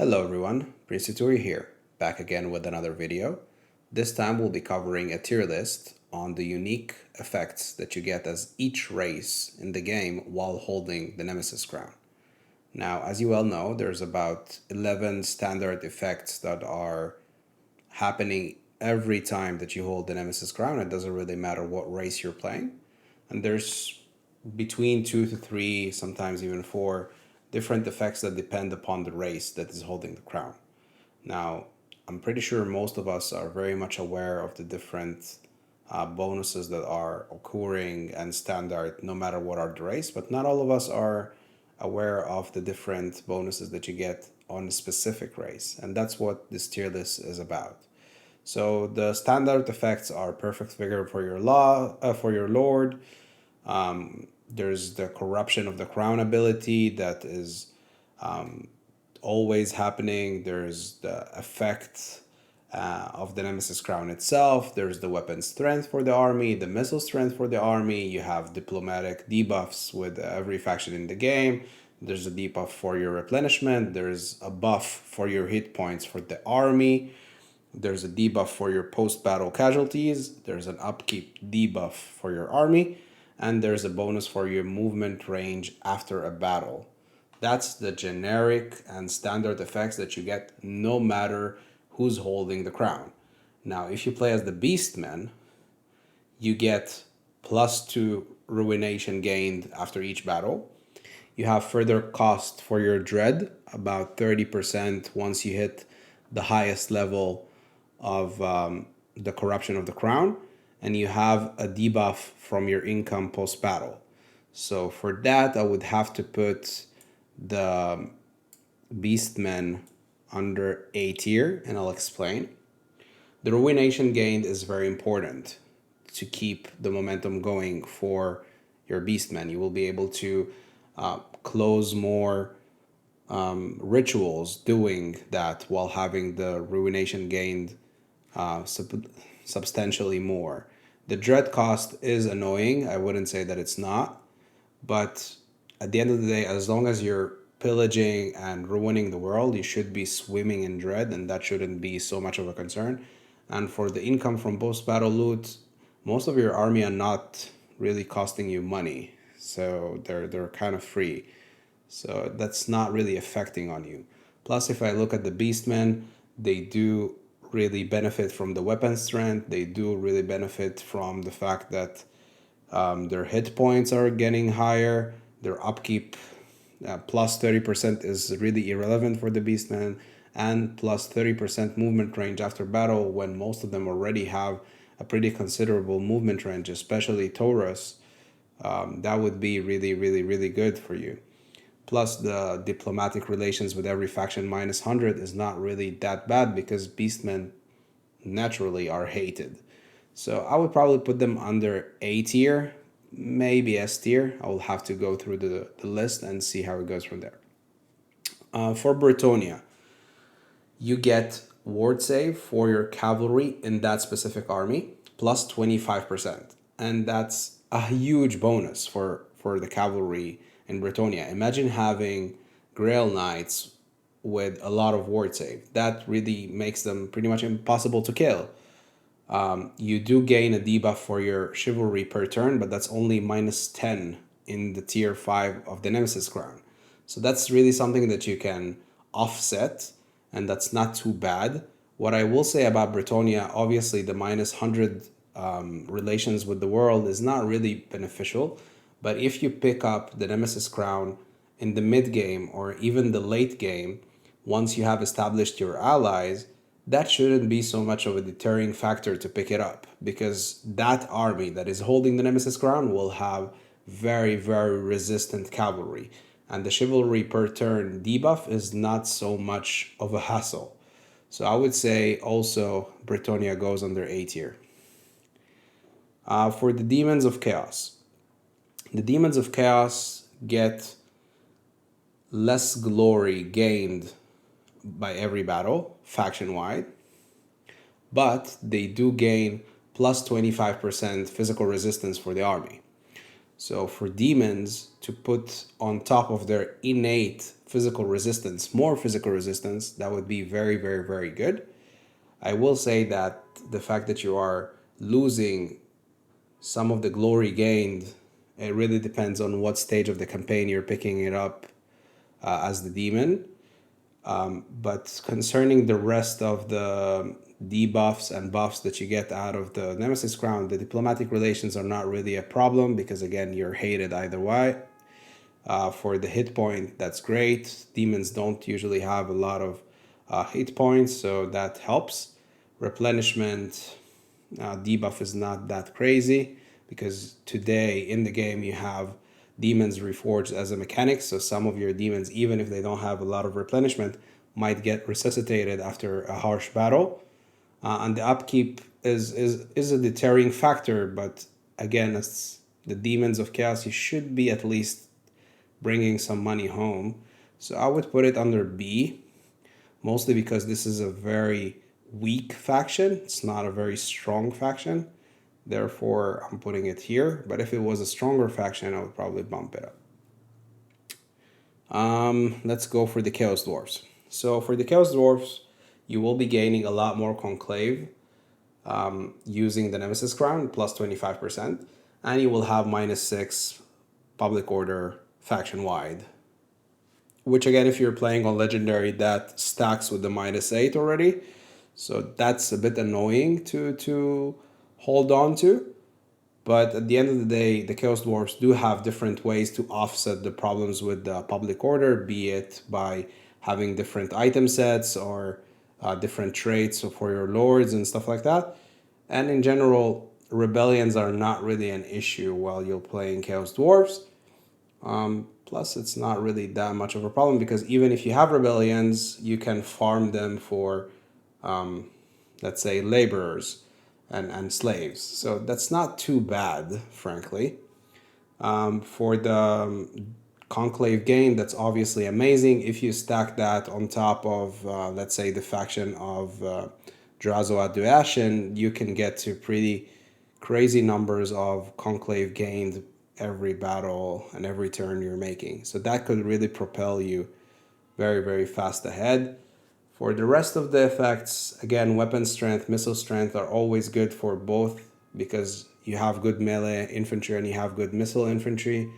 Hello everyone, Bretonia here, back again with another video. This time we'll be covering a tier list on the unique effects that you get as each race in the game while holding the Nemesis Crown. Now, as you well know, there's about 11 standard effects that are happening every time that you hold the Nemesis Crown. It doesn't really matter what race you're playing. And there's between 2 to 3, sometimes even 4, different effects that depend upon the race that is holding the crown. Now, I'm pretty sure most of us are very much aware of the different bonuses that are occurring and standard no matter what are the race, but not all of us are aware of the different bonuses that you get on a specific race, and that's what this tier list is about. So the standard effects are perfect vigor for your lord. There's the corruption of the crown ability that is always happening. There's the effect of the Nemesis Crown itself. There's the weapon strength for the army, the missile strength for the army. You have diplomatic debuffs with every faction in the game. There's a debuff for your replenishment. There's a buff for your hit points for the army. There's a debuff for your post-battle casualties. There's an upkeep debuff for your army. And there's a bonus for your movement range after a battle. That's the generic and standard effects that you get no matter who's holding the crown. Now, if you play as the Beastmen, you get +2 ruination gained after each battle. You have further cost for your dread, about 30% once you hit the highest level of the corruption of the crown. And you have a debuff from your income post-battle. So for that, I would have to put the Beastmen under A tier, and I'll explain. The ruination gained is very important to keep the momentum going for your Beastmen. You will be able to close more rituals doing that while having the ruination gained substantially more. The dread cost is annoying. I wouldn't say that it's not, but at the end of the day, as long as you're pillaging and ruining the world, you should be swimming in dread, and that shouldn't be so much of a concern. And for the income from post-battle loot, most of your army are not really costing you money, so they're kind of free. So that's not really affecting on you. Plus, if I look at the Beastmen, they do really benefit from the weapon strength. They do really benefit from the fact that their hit points are getting higher. Their upkeep plus 30% is really irrelevant for the Beastmen, and plus 30% movement range after battle when most of them already have a pretty considerable movement range, especially Taurus. That would be really good for you. Plus, the diplomatic relations with every faction -100 is not really that bad because Beastmen naturally are hated. So I would probably put them under A tier, maybe S tier. I will have to go through the list and see how it goes from there. For Bretonia, you get ward save for your cavalry in that specific army, plus 25%. And that's a huge bonus for the cavalry in Bretonia. Imagine having Grail Knights with a lot of ward save. That really makes them pretty much impossible to kill. You do gain a debuff for your chivalry per turn, but that's only -10 in the tier 5 of the Nemesis Crown. So that's really something that you can offset, and that's not too bad. What I will say about Bretonia, obviously the -100 relations with the world is not really beneficial, but if you pick up the Nemesis Crown in the mid-game or even the late game, once you have established your allies, that shouldn't be so much of a deterring factor to pick it up, because that army that is holding the Nemesis Crown will have very resistant cavalry, and the chivalry per turn debuff is not so much of a hassle. So I would say also Bretonia goes under A tier. For the Demons of Chaos. The Demons of Chaos get less glory gained by every battle, faction-wide, but they do gain plus 25% physical resistance for the army. So for demons to put on top of their innate physical resistance, more physical resistance, that would be very, very, very good. I will say that the fact that you are losing some of the glory gained, it really depends on what stage of the campaign you're picking it up as the demon. But concerning the rest of the debuffs and buffs that you get out of the Nemesis Crown, the diplomatic relations are not really a problem because, again, you're hated either way. For the hit point, that's great. Demons don't usually have a lot of hit points, so that helps. Replenishment debuff is not that crazy because today in the game you have demons reforged as a mechanic, so some of your demons, even if they don't have a lot of replenishment, might get resuscitated after a harsh battle. And the upkeep is a deterring factor, but again, as the demons of chaos, you should be at least bringing some money home. So I would put it under B, mostly because this is a very weak faction. It's not a very strong faction. Therefore, I'm putting it here. But if it was a stronger faction, I would probably bump it up. Let's go for the Chaos Dwarfs. So for the Chaos Dwarfs, you will be gaining a lot more Conclave using the Nemesis Crown, plus 25%. And you will have -6 Public Order faction-wide. Which again, if you're playing on Legendary, that stacks with the -8 already. So that's a bit annoying to hold on to. But at the end of the day, the Chaos Dwarfs do have different ways to offset the problems with the Public Order, be it by having different item sets or different traits for your lords and stuff like that. And in general, rebellions are not really an issue while you're playing Chaos Dwarfs. Plus, it's not really that much of a problem because even if you have rebellions, you can farm them for, let's say, laborers and slaves. So that's not too bad, frankly. For the Conclave gain, that's obviously amazing. If you stack that on top of, let's say, the faction of Drazo Duashin, you can get to pretty crazy numbers of Conclave gained every battle and every turn you're making. So that could really propel you very, very fast ahead. For the rest of the effects, again, weapon strength, missile strength are always good for both because you have good melee infantry and you have good missile infantry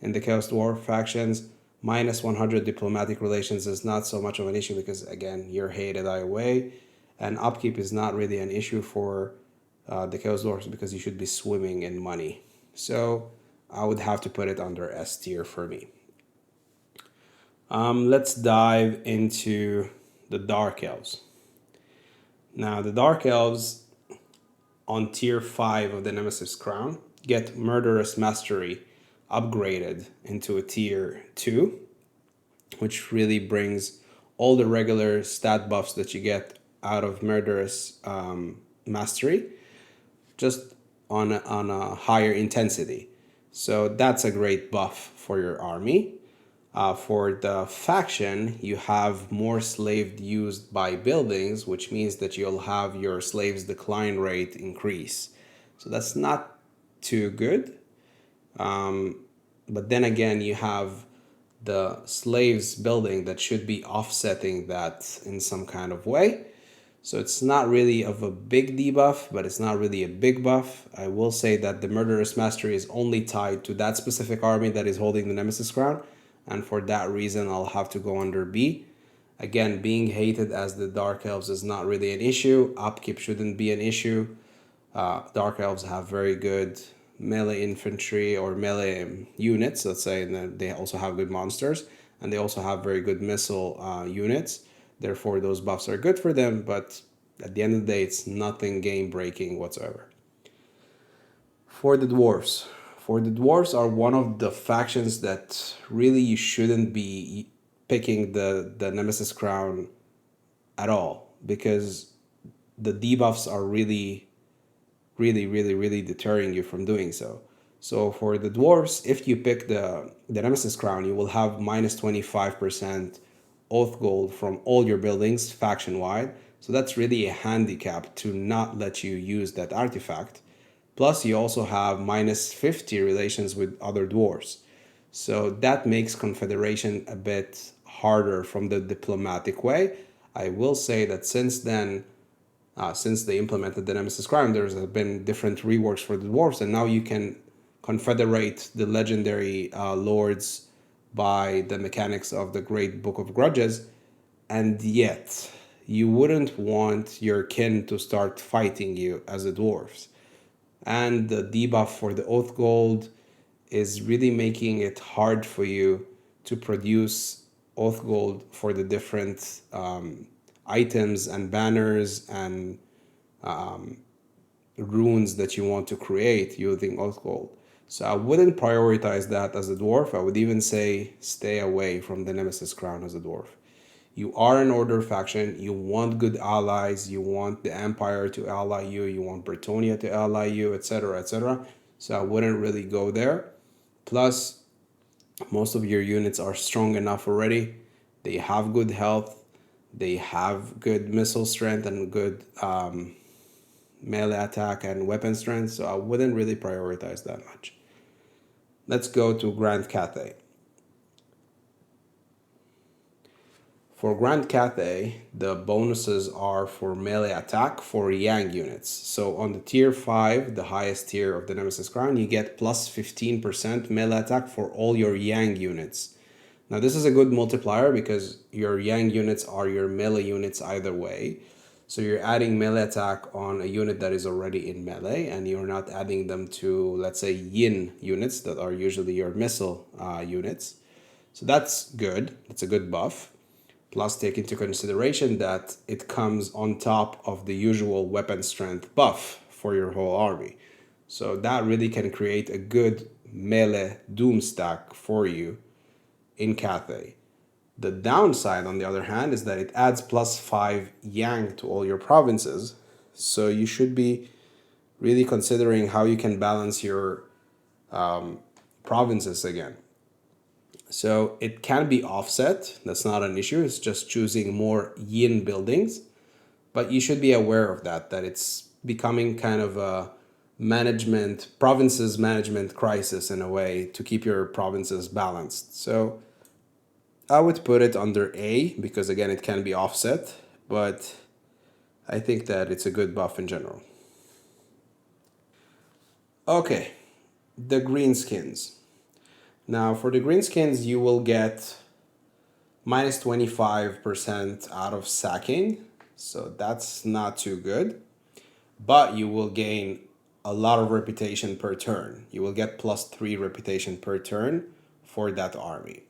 in the Chaos Dwarf factions. -100 diplomatic relations is not so much of an issue because, again, you're hated either way. And upkeep is not really an issue for the Chaos Dwarfs because you should be swimming in money. So I would have to put it under S tier for me. Let's dive into the Dark Elves. Now, the Dark Elves on tier 5 of the Nemesis Crown get Murderous Mastery upgraded into a tier 2, which really brings all the regular stat buffs that you get out of Murderous Mastery just on a higher intensity. So that's a great buff for your army. For the faction, you have more slave used by buildings, which means that you'll have your slaves' decline rate increase. So that's not too good. But then again, you have the slaves building that should be offsetting that in some kind of way. So it's not really of a big debuff, but it's not really a big buff. I will say that the Murderous Mastery is only tied to that specific army that is holding the Nemesis Crown. And for that reason, I'll have to go under B. Again, being hated as the Dark Elves is not really an issue. Upkeep shouldn't be an issue. Dark Elves have very good melee infantry or melee units, let's say, and they also have good monsters. And they also have very good missile units. Therefore, those buffs are good for them, but at the end of the day, it's nothing game-breaking whatsoever. For the Dwarfs. For the Dwarfs are one of the factions that really you shouldn't be picking the Nemesis Crown at all because the debuffs are really deterring you from doing so. So for the Dwarfs, if you pick the Nemesis Crown, you will have -25% oath gold from all your buildings faction-wide. So that's really a handicap to not let you use that artifact. Plus, you also have minus 50 relations with other dwarfs. So that makes Confederation a bit harder from the diplomatic way. I will say that since then, since they implemented the Nemesis Crown, there's been different reworks for the dwarves, and now you can confederate the legendary lords by the mechanics of the Great Book of Grudges, and yet you wouldn't want your kin to start fighting you as the dwarves. And the debuff for the Oath Gold is really making it hard for you to produce Oath Gold for the different items and banners and runes that you want to create using Oath Gold. So I wouldn't prioritize that as a dwarf. I would even say stay away from the Nemesis Crown as a dwarf. You are an Order faction. You want good allies. You want the Empire to ally you. You want Bretonia to ally you, etc., etc. So I wouldn't really go there. Plus, most of your units are strong enough already. They have good health. They have good missile strength and good melee attack and weapon strength. So I wouldn't really prioritize that much. Let's go to Grand Cathay. For Grand Cathay, the bonuses are for melee attack for Yang units. So on the tier 5, the highest tier of the Nemesis Crown, you get plus 15% melee attack for all your Yang units. Now this is a good multiplier because your Yang units are your melee units either way. So you're adding melee attack on a unit that is already in melee, and you're not adding them to, let's say, Yin units that are usually your missile units. So that's good. It's a good buff. Plus, take into consideration that it comes on top of the usual weapon strength buff for your whole army. So that really can create a good melee doom stack for you in Cathay. The downside, on the other hand, is that it adds plus 5 Yang to all your provinces. So you should be really considering how you can balance your provinces again. So it can be offset. That's not an issue. It's just choosing more yin buildings. But you should be aware of that it's becoming kind of a provinces management crisis in a way to keep your provinces balanced. So I would put it under A because, again, it can be offset. But I think that it's a good buff in general. Okay, the Greenskins. Now, for the Greenskins, you will get minus 25% out of sacking. So that's not too good. But you will gain a lot of reputation per turn. You will get plus 3 reputation per turn for that army.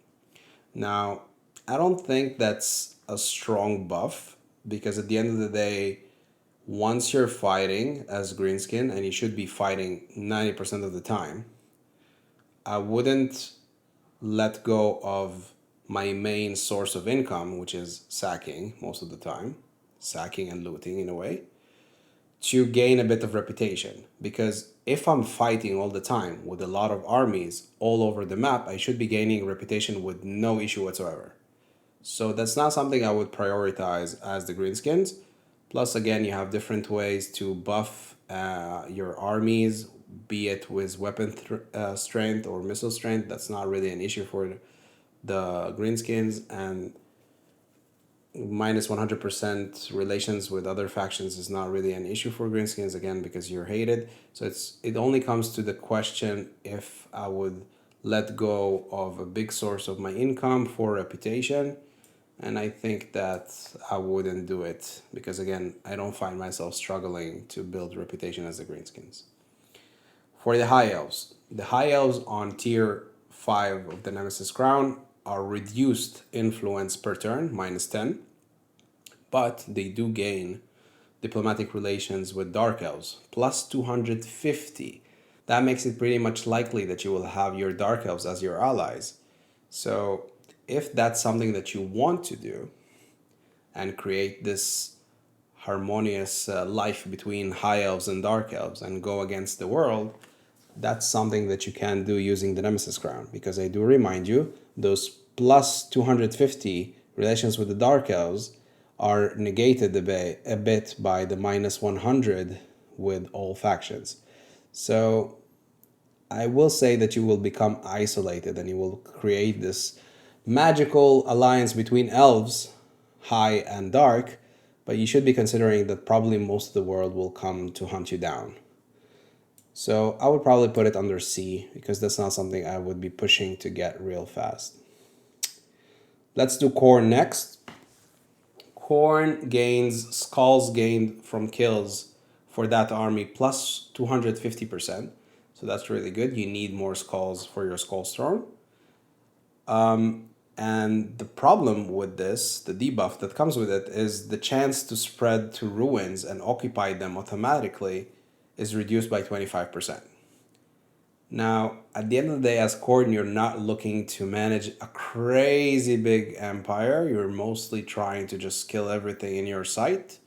Now, I don't think that's a strong buff because at the end of the day, once you're fighting as Greenskin, and you should be fighting 90% of the time, I wouldn't let go of my main source of income, which is sacking most of the time, sacking and looting in a way, to gain a bit of reputation. Because if I'm fighting all the time with a lot of armies all over the map, I should be gaining reputation with no issue whatsoever. So that's not something I would prioritize as the Greenskins. Plus, again, you have different ways to buff your armies, be it with weapon strength or missile strength. That's not really an issue for the Greenskins, and minus 100% relations with other factions is not really an issue for Greenskins, again, because you're hated. So it only comes to the question if I would let go of a big source of my income for reputation. And I think that I wouldn't do it because, again, I don't find myself struggling to build reputation as the Greenskins. For the High Elves on tier 5 of the Nemesis Crown are reduced influence per turn, minus 10, but they do gain diplomatic relations with Dark Elves, plus 250. That makes it pretty much likely that you will have your Dark Elves as your allies. So if that's something that you want to do and create this harmonious life between High Elves and Dark Elves and go against the world, that's something that you can do using the Nemesis Crown. Because I do remind you, those plus 250 relations with the Dark Elves are negated a bit by the minus 100 with all factions. So I will say that you will become isolated and you will create this magical alliance between elves, high and dark, but you should be considering that probably most of the world will come to hunt you down. So I would probably put it under C because that's not something I would be pushing to get real fast. Let's do Khorne next. Khorne gains skulls gained from kills for that army plus 250%. So that's really good. You need more skulls for your skull storm. And the problem with this, the debuff that comes with it, is the chance to spread to ruins and occupy them automatically is reduced by 25%. Now, at the end of the day, as Khorne, you're not looking to manage a crazy big empire. You're mostly trying to just kill everything in your sight.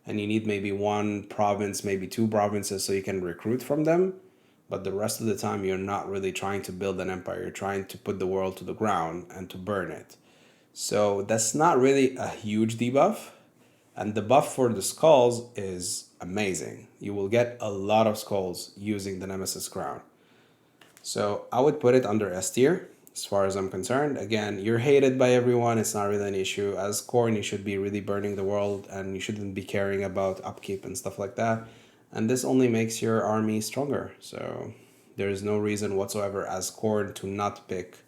And you need maybe one province, maybe two provinces so you can recruit from them. But the rest of the time, you're not really trying to build an empire. You're trying to put the world to the ground and to burn it. So that's not really a huge debuff. And the buff for the skulls is amazing. You will get a lot of skulls using the Nemesis Crown. So I would put it under S tier as far as I'm concerned. Again, you're hated by everyone. It's not really an issue. As Khorne, you should be really burning the world and you shouldn't be caring about upkeep and stuff like that. And this only makes your army stronger. So there is no reason whatsoever as Khorne to not pick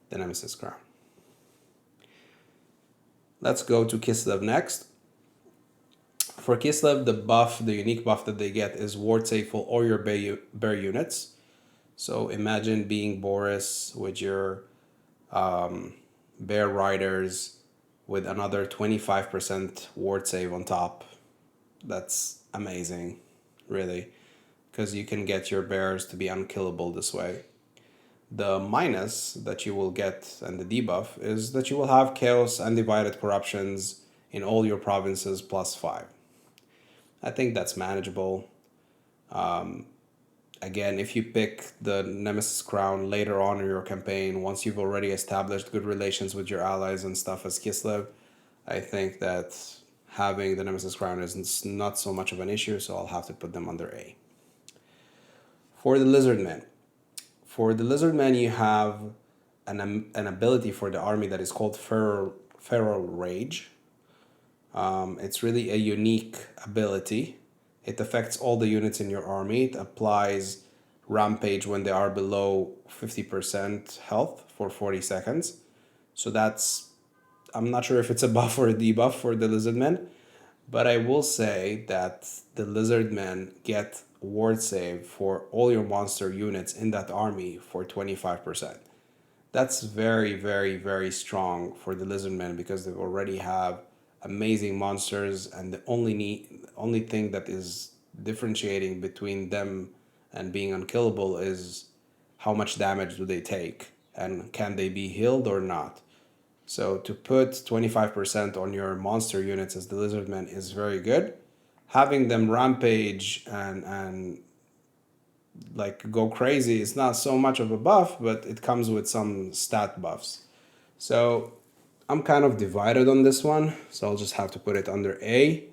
the Nemesis Crown. Let's go to Kislev next. For Kislev, the unique buff that they get is ward save for all your bear units. So imagine being Boris with your bear riders with another 25% ward save on top. That's amazing, really, because you can get your bears to be unkillable this way. The minus that you will get and the debuff is that you will have chaos and divided corruptions in all your provinces plus 5. I think that's manageable. Again, if you pick the Nemesis Crown later on in your campaign, once you've already established good relations with your allies and stuff as Kislev, I think that having the Nemesis Crown is not so much of an issue, so I'll have to put them under A. For the Lizardmen. For the Lizardmen, you have an ability for the army that is called Feral Rage. It's really a unique ability. It affects all the units in your army. It applies Rampage when they are below 50% health for 40 seconds. So that's, I'm not sure if it's a buff or a debuff for the Lizardmen, but I will say that the Lizardmen get ward save for all your monster units in that army for 25%. That's very, very, very strong for the Lizardmen because they already have amazing monsters, and the only thing that is differentiating between them and being unkillable is how much damage do they take and can they be healed or not. So to put 25% on your monster units as the Lizardmen is very good. Having them rampage and like go crazy is not so much of a buff, but it comes with some stat buffs. So I'm kind of divided on this one, so I'll just have to put it under A.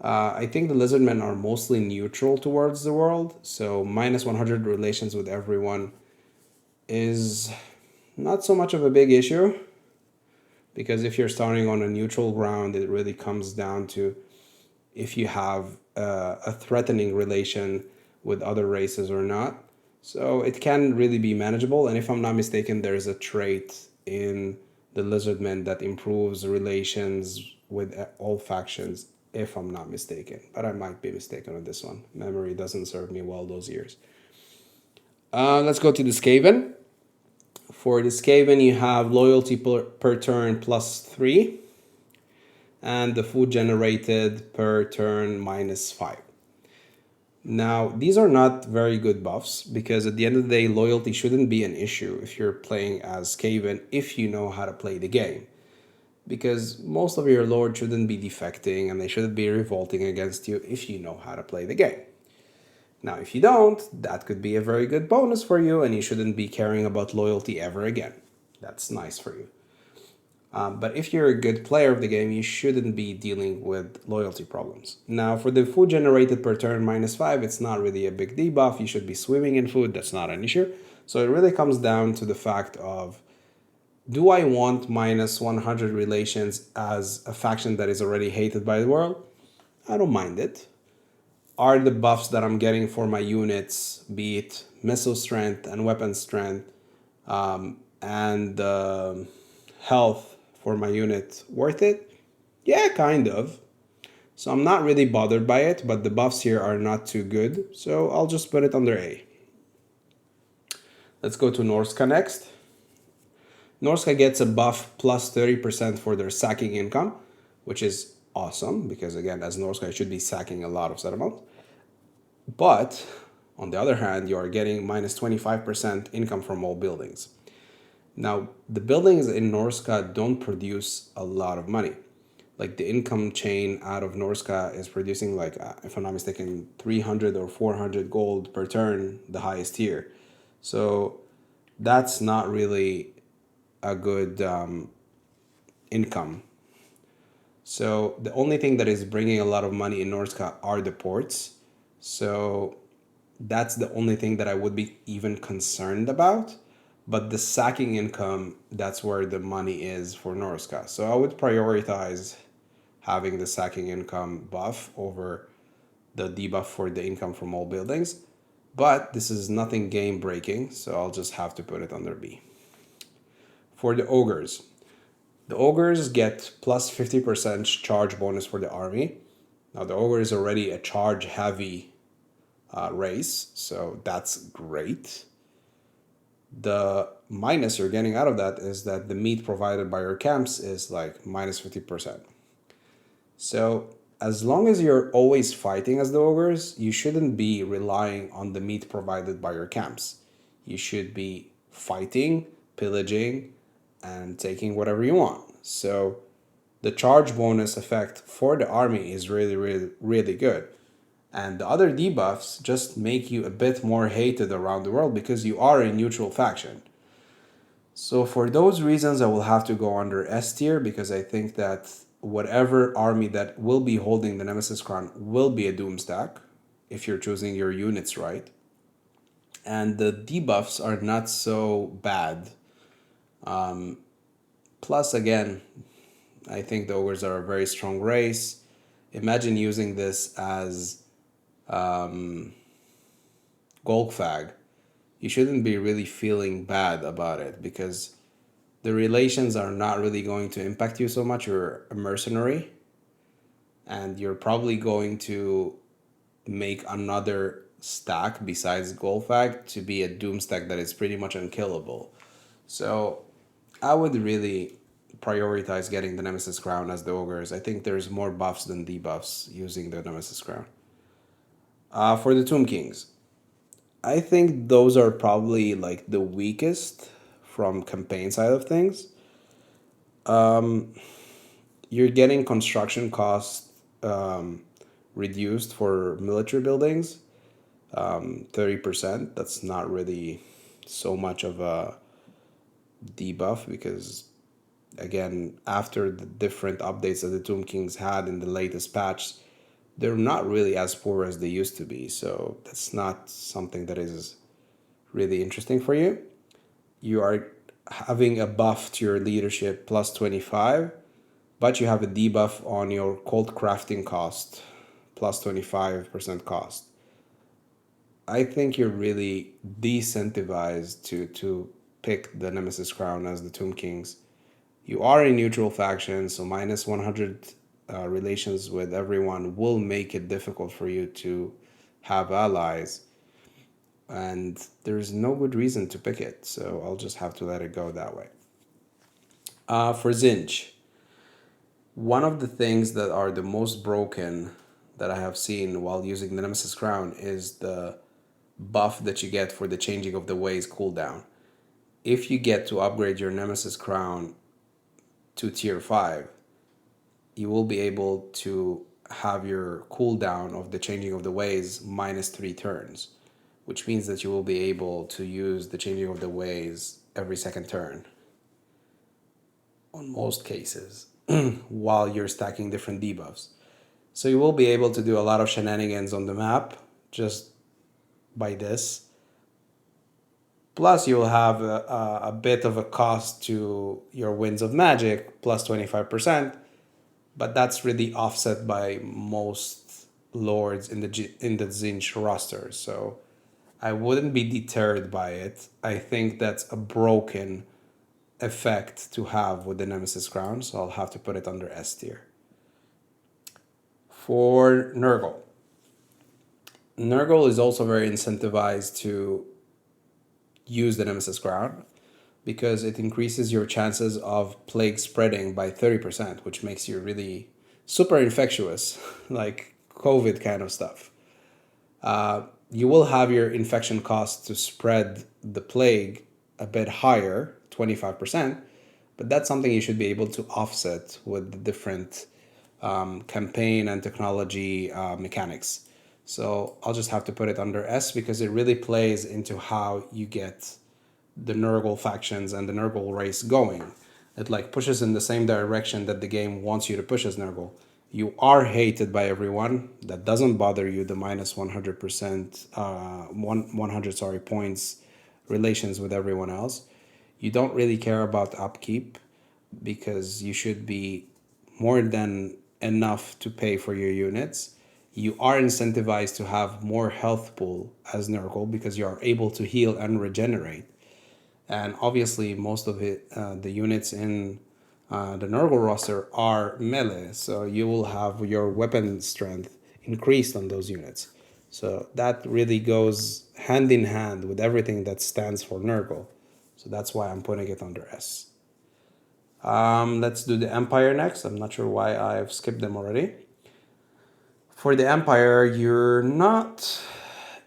I think the Lizardmen are mostly neutral towards the world, so minus 100 relations with everyone is not so much of a big issue, because if you're starting on a neutral ground, it really comes down to if you have a threatening relation with other races or not. So it can really be manageable, and if I'm not mistaken, there's a trait in the Lizardmen that improves relations with all factions, if I'm not mistaken. But I might be mistaken on this one. Memory doesn't serve me well those years. Let's go to the Skaven. For the Skaven, you have loyalty per turn plus 3. And the food generated per turn minus 5. Now, these are not very good buffs because at the end of the day, loyalty shouldn't be an issue if you're playing as Skaven if you know how to play the game. Because most of your lords shouldn't be defecting and they shouldn't be revolting against you if you know how to play the game. Now, if you don't, that could be a very good bonus for you and you shouldn't be caring about loyalty ever again. That's nice for you. But if you're a good player of the game, you shouldn't be dealing with loyalty problems. Now, for the food generated per turn -5, it's not really a big debuff. You should be swimming in food. That's not an issue. So it really comes down to the fact of, do I want -100 relations as a faction that is already hated by the world? I don't mind it. Are the buffs that I'm getting for my units, be it missile strength and weapon strength, and health for my unit, worth it? Yeah, kind of. So I'm not really bothered by it, but the buffs here are not too good, so I'll just put it under A. Let's go to Norsca next. Norsca gets a buff plus 30% for their sacking income, which is awesome, because again, as Norsca, I should be sacking a lot of settlements. But on the other hand, you are getting minus 25% income from all buildings. Now, the buildings in Norsca don't produce a lot of money. Like the income chain out of Norsca is producing, like, if I'm not mistaken, 300 or 400 gold per turn, the highest tier. So that's not really a good income. So the only thing that is bringing a lot of money in Norsca are the ports. So that's the only thing that I would be even concerned about. But the sacking income, that's where the money is for Norsca. So I would prioritize having the sacking income buff over the debuff for the income from all buildings. But this is nothing game breaking, so I'll just have to put it under B. For the ogres get plus 50% charge bonus for the army. Now the ogre is already a charge heavy race, so that's great. The minus you're getting out of that is that the meat provided by your camps is like minus 50%. So as long as you're always fighting as the ogres, you shouldn't be relying on the meat provided by your camps. You should be fighting, pillaging, and taking whatever you want. So the charge bonus effect for the army is really, really, really good. And the other debuffs just make you a bit more hated around the world because you are a neutral faction. So for those reasons, I will have to go under S tier, because I think that whatever army that will be holding the Nemesis Crown will be a doom stack if you're choosing your units right. And the debuffs are not so bad. Plus, again, I think the ogres are a very strong race. Imagine using this as Golgfag. You shouldn't be really feeling bad about it, because the relations are not really going to impact you so much. You're a mercenary, and you're probably going to make another stack besides Golgfag to be a doom stack that is pretty much unkillable. So I would really prioritize getting the Nemesis Crown as the ogres. I think there's more buffs than debuffs using the Nemesis Crown. For the Tomb Kings, I think those are probably like the weakest from campaign side of things. You're getting construction costs reduced for military buildings, 30%. That's not really so much of a debuff, because again, after the different updates that the Tomb Kings had in the latest patch, they're not really as poor as they used to be. So that's not something that is really interesting for you. You are having a buff to your leadership plus 25, but you have a debuff on your cult crafting cost plus 25% cost. I think you're really decentivized to pick the Nemesis Crown as the Tomb Kings. You are a neutral faction, so minus 100 relations with everyone will make it difficult for you to have allies. And there's no good reason to pick it, so I'll just have to let it go that way. For Tzeentch, one of the things that are the most broken that I have seen while using the Nemesis Crown is the buff that you get for the changing of the ways cooldown. If you get to upgrade your Nemesis Crown to tier 5, you will be able to have your cooldown of the changing of the ways minus 3 turns, which means that you will be able to use the changing of the ways every second turn. on most cases while you're stacking different debuffs. So you will be able to do a lot of shenanigans on the map just by this. Plus, you will have a bit of a cost to your Winds of Magic, plus 25%, but that's really offset by most lords in the Tzeentch roster. So I wouldn't be deterred by it. I think that's a broken effect to have with the Nemesis Crown, so I'll have to put it under S tier. For Nurgle. Nurgle is also very incentivized to use the Nemesis Crown because it increases your chances of plague spreading by 30%, which makes you really super infectious, like COVID kind of stuff. You will have your infection cost to spread the plague a bit higher, 25%, but that's something you should be able to offset with the different campaign and technology mechanics. So I'll just have to put it under S because it really plays into how you get the Nurgle factions and the Nurgle race going. It like pushes in the same direction that the game wants you to push as Nurgle. You are hated by everyone. That doesn't bother you, the minus 100%, 100 points relations with everyone else. You don't really care about upkeep because you should be more than enough to pay for your units. You are incentivized to have more health pool as Nurgle because you are able to heal and regenerate. And obviously, most of it, the units in the Nurgle roster are melee, so you will have your weapon strength increased on those units. So that really goes hand in hand with everything that stands for Nurgle. So that's why I'm putting it under S. Let's do the Empire next. I'm not sure why I've skipped them already. For the Empire, you're not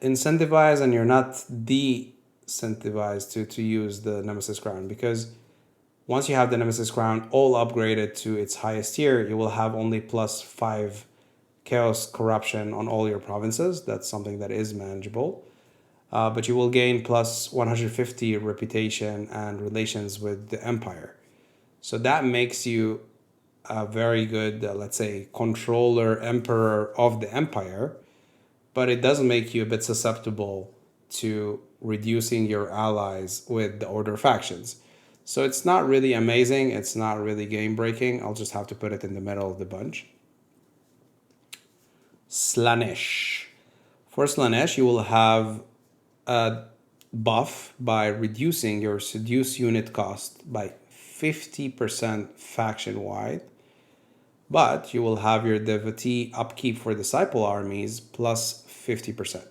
incentivized and you're not de-incentivized to use the Nemesis Crown because once you have the Nemesis Crown all upgraded to its highest tier, you will have only plus 5 Chaos Corruption on all your provinces. That's something that is manageable. But you will gain plus 150 reputation and relations with the Empire. So that makes you a very good, let's say, controller, emperor of the Empire, but it does make you a bit susceptible to reducing your allies with the Order factions. So it's not really amazing. It's not really game breaking. I'll just have to put it in the middle of the bunch. Slaanesh. For Slaanesh, you will have a buff by reducing your seduce unit cost by 50% faction wide, but you will have your devotee upkeep for disciple armies plus 50%.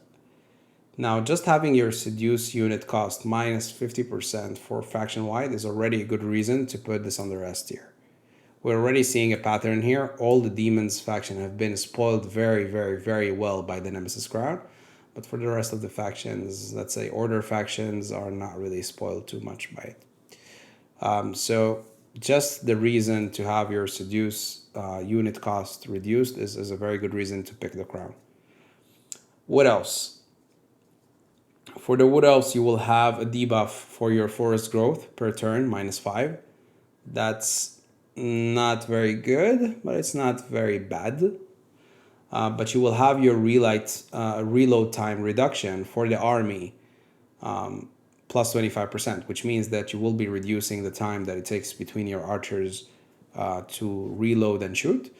Now, just having your seduce unit cost minus 50% for faction wide is already a good reason to put this under S tier. We're already seeing a pattern here. All the demons faction have been spoiled very, very, very well by the Nemesis Crown. But for the rest of the factions, let's say Order factions, are not really spoiled too much by it. So just the reason to have your seduce unit cost reduced is a very good reason to pick the crown. What else? For the Wood Elves, you will have a debuff for your forest growth per turn, minus 5. That's not very good, but it's not very bad. But you will have your reload time reduction for the army plus 25%, which means that you will be reducing the time that it takes between your archers to reload and shoot.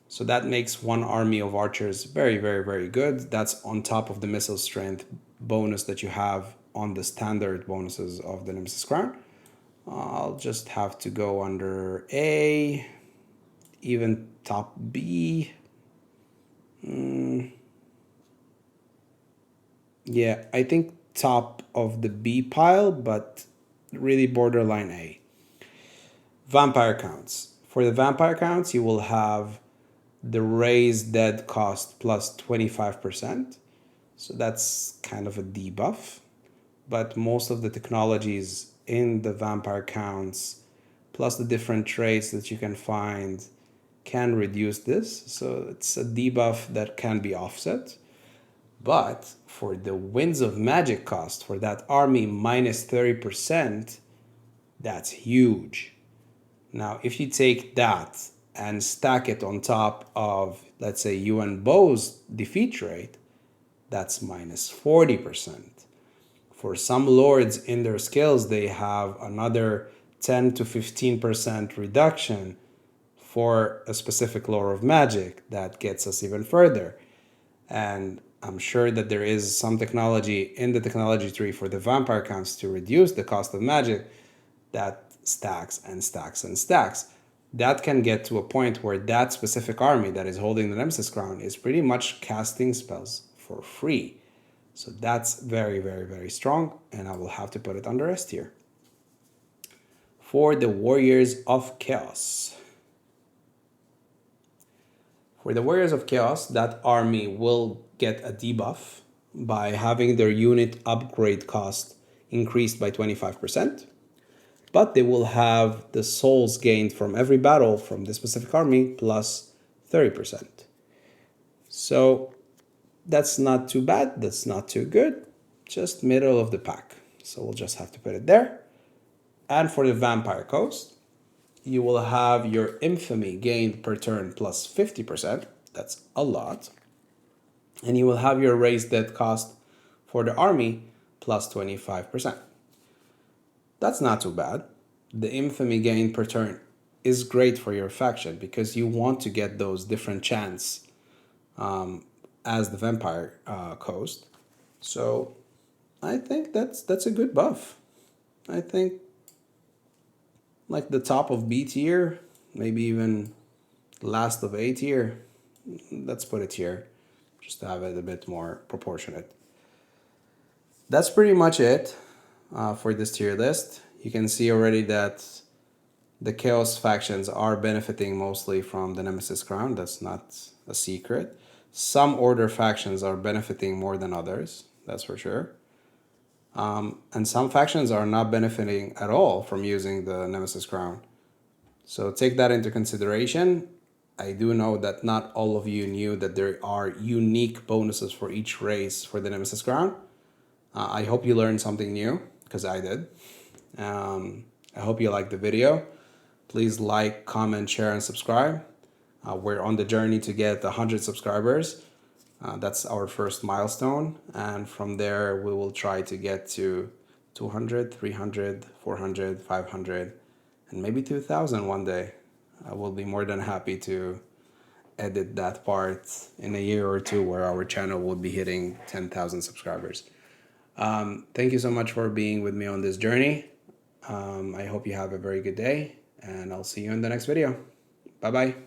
So that makes one army of archers very, very, very good. That's on top of the missile strength bonus that you have on the standard bonuses of the Nemesis Crown. I'll just have to go under A, even top B. Yeah, I think top of the B pile, but really borderline A. Vampire counts. For the vampire counts, you will have the raised dead cost plus 25%. So that's kind of a debuff. But most of the technologies in the vampire counts, plus the different traits that you can find, can reduce this. So it's a debuff that can be offset. But for the Winds of Magic cost, for that army minus 30%, that's huge. Now, if you take that and stack it on top of, let's say, UN Bow's defeat rate, that's minus 40%. For some lords in their skills, they have another 10 to 15% reduction for a specific lore of magic that gets us even further. And I'm sure that there is some technology in the technology tree for the vampire counts to reduce the cost of magic that stacks and stacks and stacks. That can get to a point where that specific army that is holding the Nemesis Crown is pretty much casting spells for free. So that's very, very, very strong, and I will have to put it under S tier. For the Warriors of Chaos. For the Warriors of Chaos, that army will get a debuff by having their unit upgrade cost increased by 25%, but they will have the souls gained from every battle from the specific army plus 30%. So that's not too bad, that's not too good, just middle of the pack. So we'll just have to put it there. And for the Vampire Coast, you will have your infamy gained per turn plus 50%. That's a lot. And you will have your raised death cost for the army plus 25%. That's not too bad. The infamy gained per turn is great for your faction because you want to get those different chants as the Vampire Coast. So I think that's a good buff. I think like the top of B tier, maybe even last of A tier. Let's put it here, just to have it a bit more proportionate. That's pretty much it for this tier list. You can see already that the Chaos factions are benefiting mostly from the Nemesis Crown. That's not a secret. Some Order factions are benefiting more than others, that's for sure. And some factions are not benefiting at all from using the Nemesis Crown. So take that into consideration. I do know that not all of you knew that there are unique bonuses for each race for the Nemesis Crown. I hope you learned something new, because I did. I hope you liked the video. Please like, comment, share, and subscribe. We're on the journey to get 100 subscribers. That's our first milestone. And from there, we will try to get to 200, 300, 400, 500, and maybe 2,000 one day. I will be more than happy to edit that part in a year or two where our channel will be hitting 10,000 subscribers. Thank you so much for being with me on this journey. I hope you have a very good day, and I'll see you in the next video. Bye-bye.